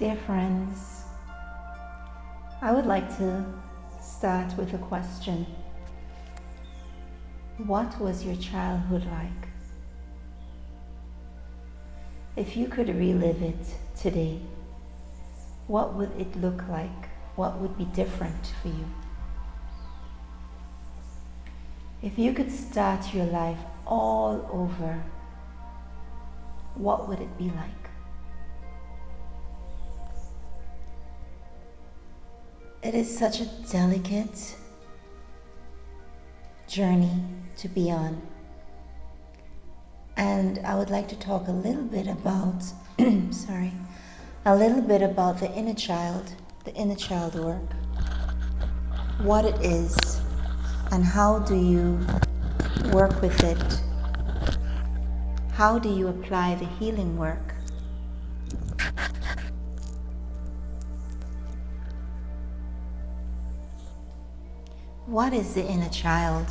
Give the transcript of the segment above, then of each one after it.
Dear friends, I would like to start with a question. What was your childhood like? If you could relive it today, what would it look like? What would be different for you? If you could start your life all over, what would it be like? It is such a delicate journey to be on. And I would like to talk a little bit about, a little bit about the inner child work, what it is, and how do you work with it? How do you apply the healing work? What is the inner child?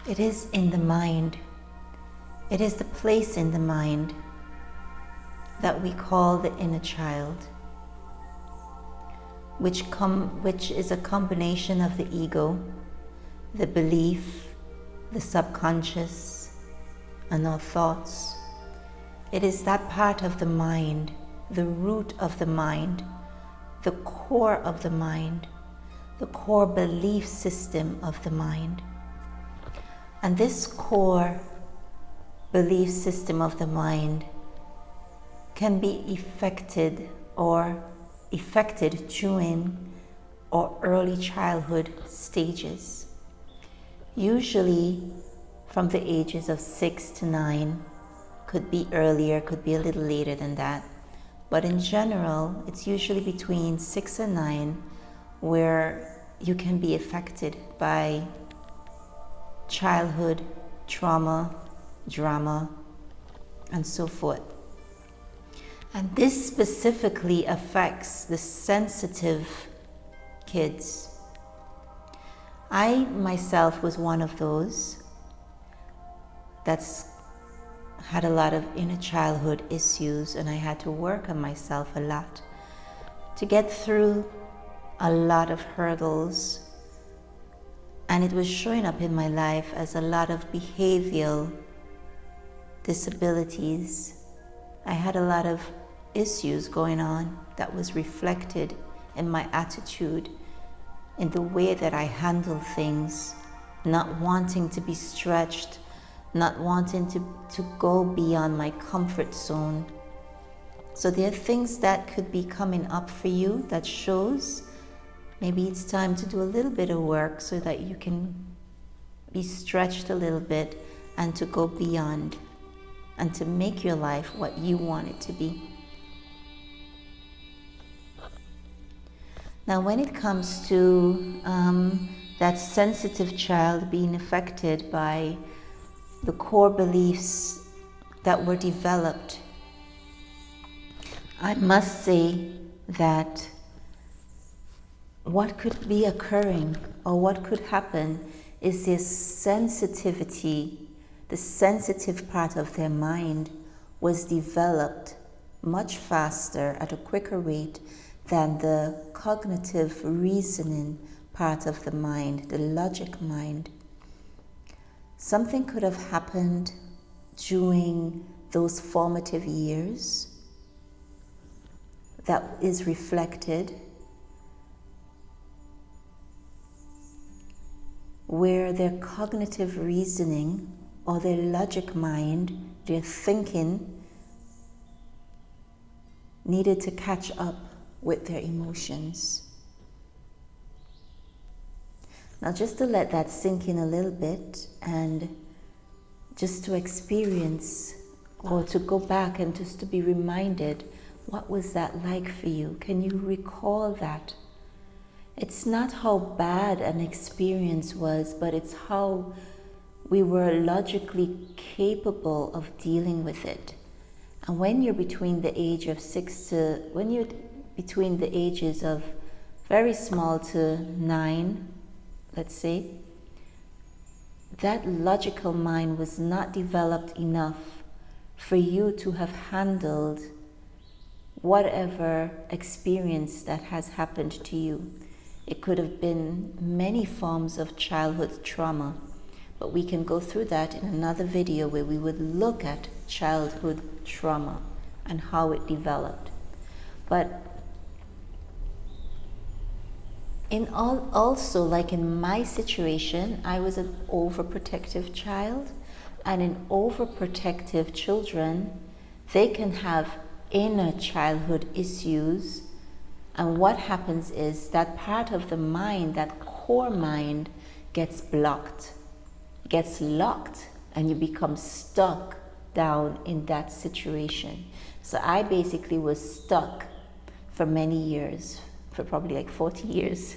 It is in the mind. It is the place in the mind that we call the inner child, which is a combination of the ego, the belief, the subconscious, and our thoughts. It is that part of the mind, the root of the mind, the core of the mind, the core belief system of the mind. And this core belief system of the mind can be affected during our early childhood stages. Usually from the ages of 6 to 9, could be earlier, could be a little later than that. But in general, it's usually between 6 and 9 where you can be affected by childhood trauma, drama, and so forth. And this specifically affects the sensitive kids. I myself was one of those that's had a lot of inner childhood issues, and I had to work on myself a lot to get through a lot of hurdles, and it was showing up in my life as a lot of behavioral disabilities. I had a lot of issues going on that was reflected in my attitude, in the way that I handle things, not wanting to be stretched, not wanting to go beyond my comfort zone. So there are things that could be coming up for you that shows maybe it's time to do a little bit of work so that you can be stretched a little bit and to go beyond and to make your life what you want it to be. Now, when it comes to that sensitive child being affected by the core beliefs that were developed, I must say that what could be occurring or what could happen is this sensitivity, the sensitive part of their mind was developed much faster at a quicker rate than the cognitive reasoning part of the mind, the logic mind. Something could have happened during those formative years that is reflected, where their cognitive reasoning or their logic mind, their thinking, needed to catch up with their emotions. Now, just to let that sink in a little bit and just to experience or to go back and just to be reminded, what was that like for you? Can you recall that? It's not how bad an experience was, but it's how we were logically capable of dealing with it. And when you're between the age of between the ages of very small to 9, let's say, that logical mind was not developed enough for you to have handled whatever experience that has happened to you. It could have been many forms of childhood trauma, but we can go through that in another video where we would look at childhood trauma and how it developed. But also, like in my situation, I was an overprotective child, and in overprotective children, they can have inner childhood issues. And what happens is that part of the mind, that core mind, gets blocked, gets locked, and you become stuck down in that situation. So I basically was stuck for many years, for probably like 40 years.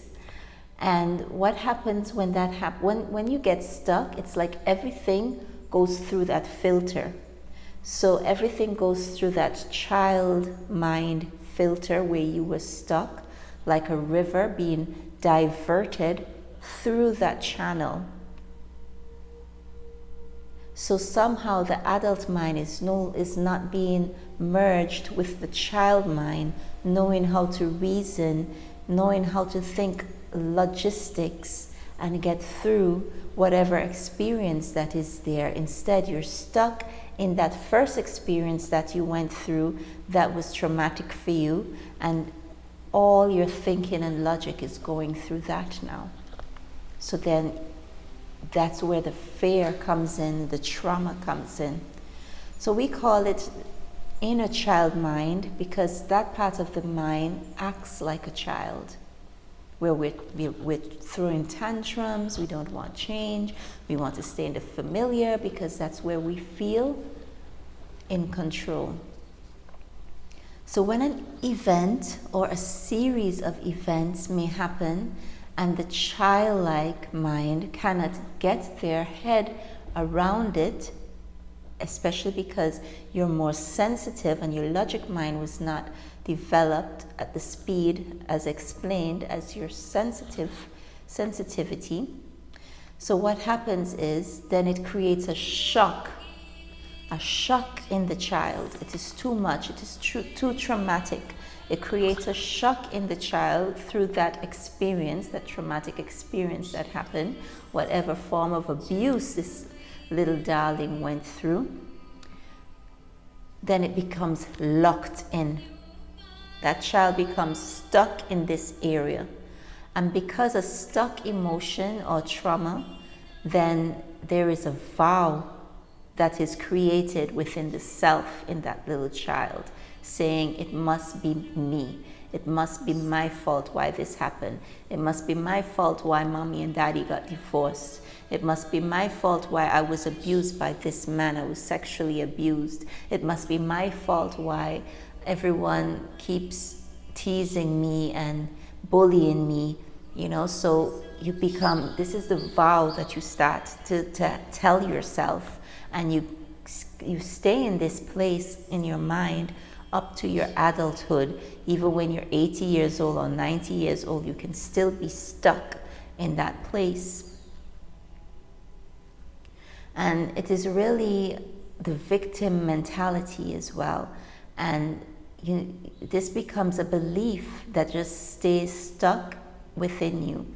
And what happens when that happens, when you get stuck, it's like everything goes through that filter. So everything goes through that child mind filter where you were stuck, like a river being diverted through that channel. So somehow the adult mind is not being merged with the child mind, knowing how to reason, knowing how to think logistics and get through whatever experience that is there. Instead, you're stuck in that first experience that you went through that was traumatic for you, and all your thinking and logic is going through that now. So then that's where the fear comes in, the trauma comes in. So we call it inner child mind because that part of the mind acts like a child, where we're throwing tantrums, we don't want change, we want to stay in the familiar because that's where we feel in control. So when an event or a series of events may happen and the childlike mind cannot get their head around it, especially because you're more sensitive and your logic mind was not developed at the speed as explained as your sensitivity. So what happens is then it creates a shock in the child. It is too much, it is too traumatic. It creates a shock in the child through that experience, that traumatic experience that happened, whatever form of abuse this little darling went through. Then it becomes locked in. That child becomes stuck in this area. And because of stuck emotion or trauma, then there is a vow that is created within the self in that little child, saying it must be me. It must be my fault why this happened. It must be my fault why mommy and daddy got divorced. It must be my fault why I was abused by this man. I was sexually abused. It must be my fault why everyone keeps teasing me and bullying me, so you become, this is the vow that you start to tell yourself, and you stay in this place in your mind up to your adulthood. Even when you're 80 years old or 90 years old, you can still be stuck in that place. And it is really the victim mentality as well. And this becomes a belief that just stays stuck within you.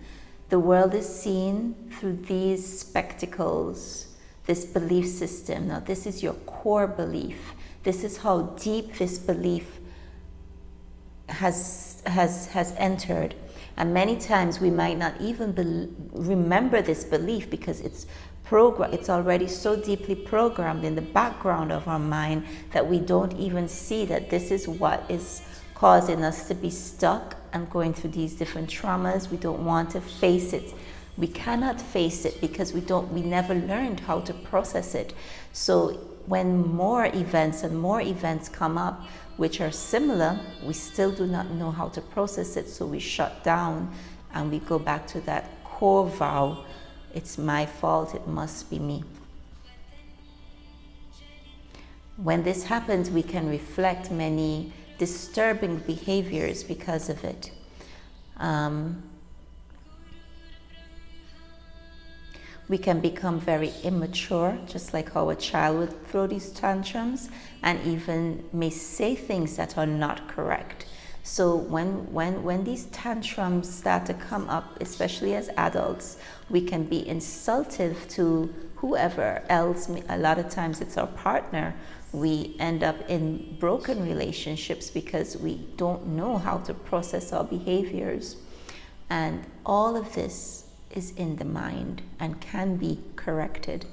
The world is seen through these spectacles, this belief system. Now, this is your core belief. This is how deep this belief has entered. And many times we might not even remember this belief because it's already so deeply programmed in the background of our mind that we don't even see that this is what is causing us to be stuck and going through these different traumas. We don't want to face it. We cannot face it because we never learned how to process it. So when more events come up which are similar, we still do not know how to process it, so we shut down and we go back to that core vow. It's my fault, it must be me. When this happens, we can reflect many disturbing behaviors because of it. We can become very immature, just like how a child would throw these tantrums, and even may say things that are not correct. So when these tantrums start to come up, especially as adults, we can be insultive to whoever else. A lot of times it's our partner. We end up in broken relationships because we don't know how to process our behaviors. And all of this is in the mind and can be corrected.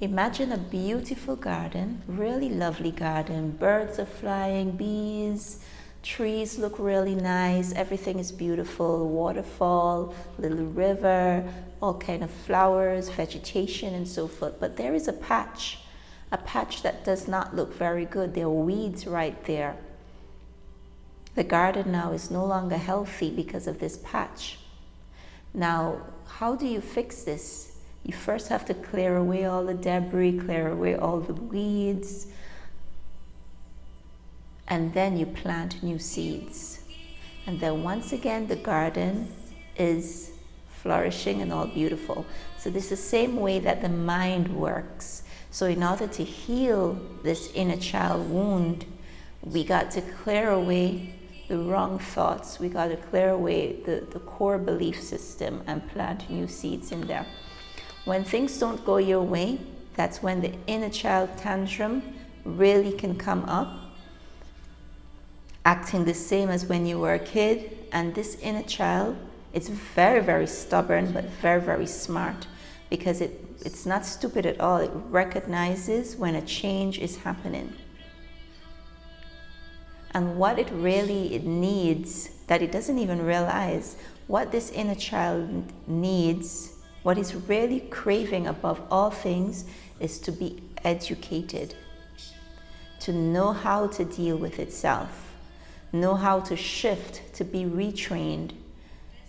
Imagine a beautiful garden, really lovely garden. Birds are flying, bees, trees look really nice, everything is beautiful, waterfall, little river, all kind of flowers, vegetation and so forth. But there is a patch that does not look very good. There are weeds right there. The garden now is no longer healthy because of this patch. Now, how do you fix this? You first have to clear away all the debris, clear away all the weeds, and then you plant new seeds. And then once again, the garden is flourishing and all beautiful. So this is the same way that the mind works. So in order to heal this inner child wound, we got to clear away the wrong thoughts. We got to clear away the core belief system and plant new seeds in there. When things don't go your way, that's when the inner child tantrum really can come up, acting the same as when you were a kid. And this inner child, it's very, very stubborn, but very, very smart, because it's not stupid at all. It recognizes when a change is happening. And what it really needs, that it doesn't even realize, what this inner child needs, what it's really craving above all things, is to be educated, to know how to deal with itself, know how to shift, to be retrained.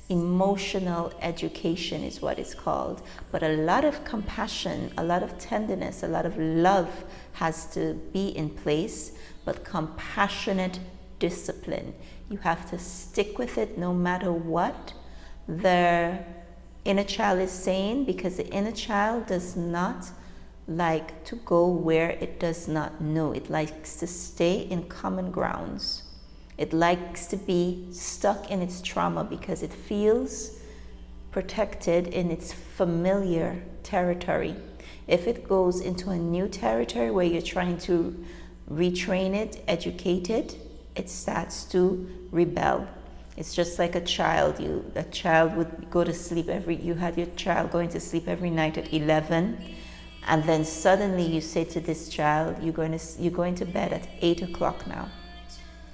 Emotional education is what it's called. But a lot of compassion, a lot of tenderness, a lot of love has to be in place, but compassionate discipline. You have to stick with it no matter what the inner child is saying, because the inner child does not like to go where it does not know. It likes to stay in common grounds. It likes to be stuck in its trauma because it feels protected in its familiar territory. If it goes into a new territory where you're trying to retrain it, educate it, it starts to rebel. It's just like a child. A child would go to sleep you had your child going to sleep every night at 11, and then suddenly you say to this child, you're going to bed at 8 o'clock now.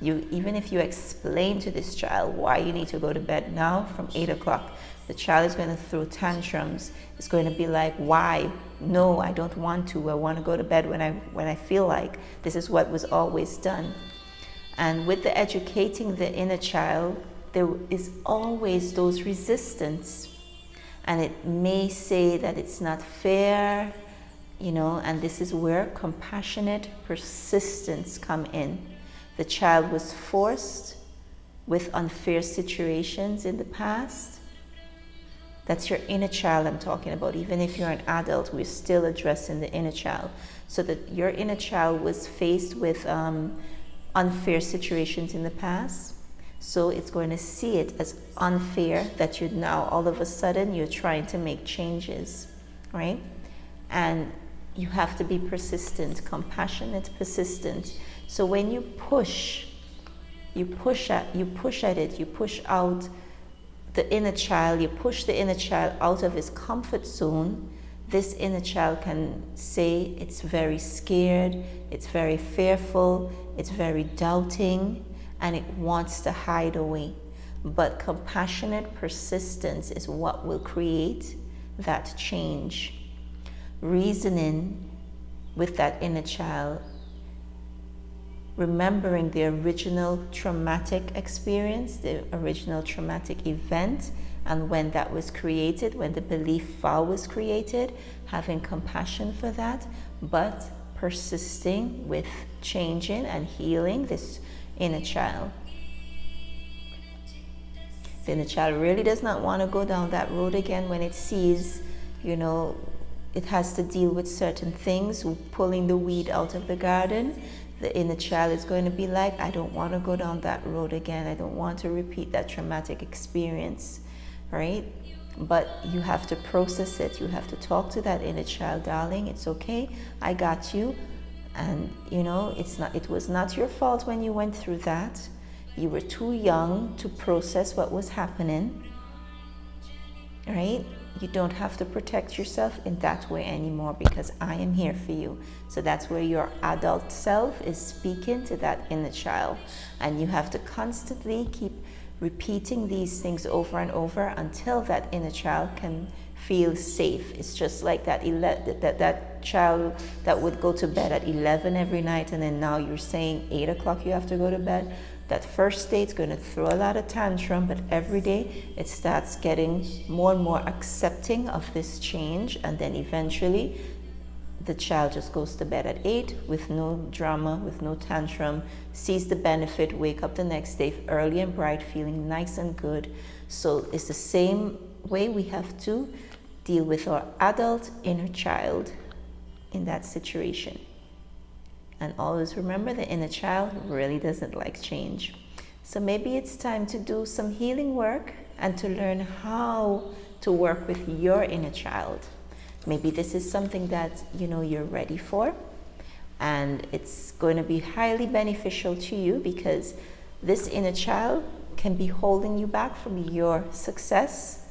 Even if you explain to this child why you need to go to bed now from 8 o'clock, the child is going to throw tantrums. It's going to be like, why? No, I don't want to. I want to go to bed when I feel like. This is what was always done. And with the educating the inner child, there is always those resistance. And it may say that it's not fair, and this is where compassionate persistence come in. The child was forced with unfair situations in the past. That's your inner child I'm talking about. Even if you're an adult, we're still addressing the inner child. So that your inner child was faced with unfair situations in the past. So it's going to see it as unfair that you're now, all of a sudden, you're trying to make changes, right? And you have to be persistent, compassionate, persistent. So when you push at it, you push out the inner child, you push the inner child out of his comfort zone, this inner child can say it's very scared, it's very fearful, it's very doubting, and it wants to hide away. But compassionate persistence is what will create that change. Reasoning with that inner child, remembering the original traumatic experience, the original traumatic event, and when that was created, when the belief file was created, having compassion for that, but persisting with changing and healing this inner child. The inner child really does not want to go down that road again when it sees, you know, it has to deal with certain things, pulling the weed out of the garden. The inner child is going to be like, I don't want to go down that road again. I don't want to repeat that traumatic experience, right? But you have to process it. You have to talk to that inner child, darling. It's okay. I got you. And you know, it was not your fault when you went through that. You were too young to process what was happening, right? You don't have to protect yourself in that way anymore, because I am here for you. So that's where your adult self is speaking to that inner child. And you have to constantly keep repeating these things over and over until that inner child can feel safe. It's just like that child that would go to bed at 11 every night, and then now you're saying 8 o'clock you have to go to bed. That first day it's going to throw a lot of tantrum, but every day it starts getting more and more accepting of this change, and then eventually the child just goes to bed at 8 with no drama, with no tantrum, sees the benefit, wake up the next day early and bright, feeling nice and good. So it's the same way we have to deal with our adult inner child in that situation. And always remember, the inner child really doesn't like change. So maybe it's time to do some healing work and to learn how to work with your inner child. Maybe this is something that you're ready for, and it's going to be highly beneficial to you, because this inner child can be holding you back from your success,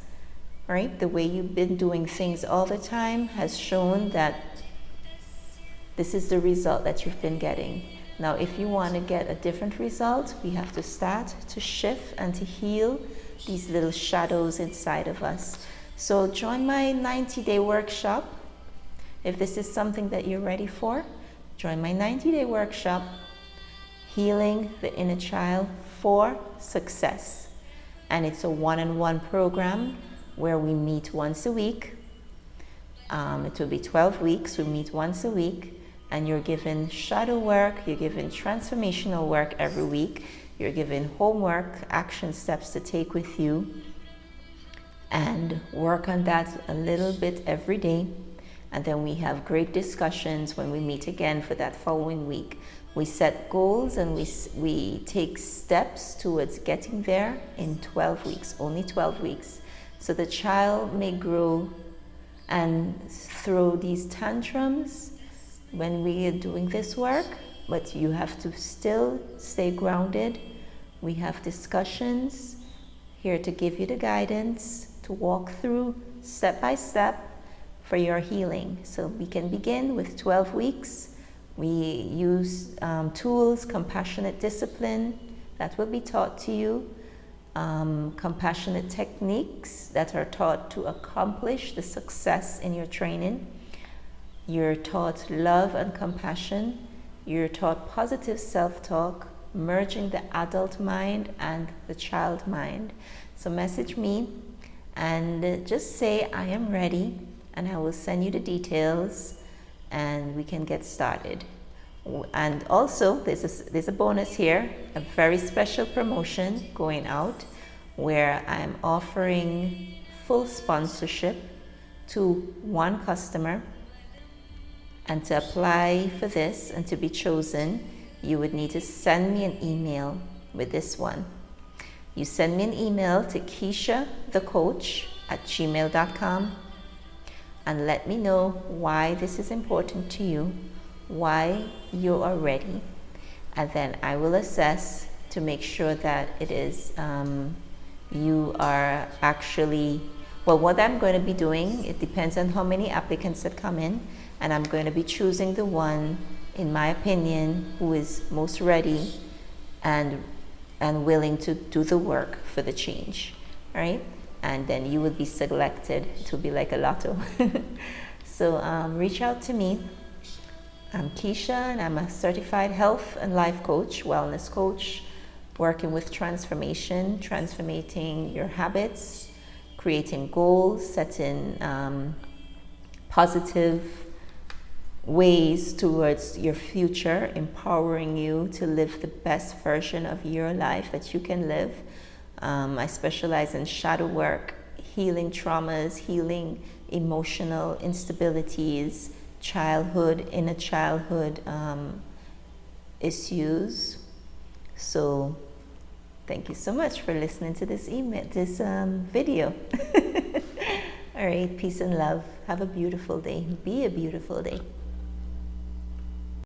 right? The way you've been doing things all the time has shown that this is the result that you've been getting. Now, if you want to get a different result, we have to start to shift and to heal these little shadows inside of us. So join my 90-day workshop. If this is something that you're ready for, join my 90-day workshop, Healing the Inner Child for Success. And it's a one-on-one program where we meet once a week. It will be 12 weeks. We meet once a week. And you're given shadow work, you're given transformational work every week, you're given homework, action steps to take with you, and work on that a little bit every day. And then we have great discussions when we meet again for that following week. We set goals and we take steps towards getting there in 12 weeks, only 12 weeks. So the child may grow and throw these tantrums when we are doing this work, but you have to still stay grounded. We have discussions here to give you the guidance to walk through step by step for your healing. So we can begin with 12 weeks. We use tools, compassionate discipline that will be taught to you, compassionate techniques that are taught to accomplish the success in your training. You're taught love and compassion. You're taught positive self-talk, merging the adult mind and the child mind. So message me and just say, I am ready, and I will send you the details and we can get started. And also, there's a bonus here, a very special promotion going out where I'm offering full sponsorship to one customer. And to apply for this and to be chosen, you would need to send me an email with this one. You send me an email to KeishaTheCoach@gmail.com and let me know why this is important to you, why you are ready. And then I will assess to make sure that it is, you are actually, well, what I'm going to be doing, it depends on how many applicants that come in. And I'm going to be choosing the one, in my opinion, who is most ready and willing to do the work for the change, right? And then you will be selected. It will be like a lotto. So reach out to me. I'm Keisha, and I'm a certified health and life coach, wellness coach, working with transformation, transformating your habits, creating goals, setting positive ways towards your future, empowering you to live the best version of your life that you can live. I specialize in shadow work, healing traumas, healing emotional instabilities, inner childhood issues. So thank you so much for listening to this video. All right, peace and love. Have a beautiful day. Be a beautiful day.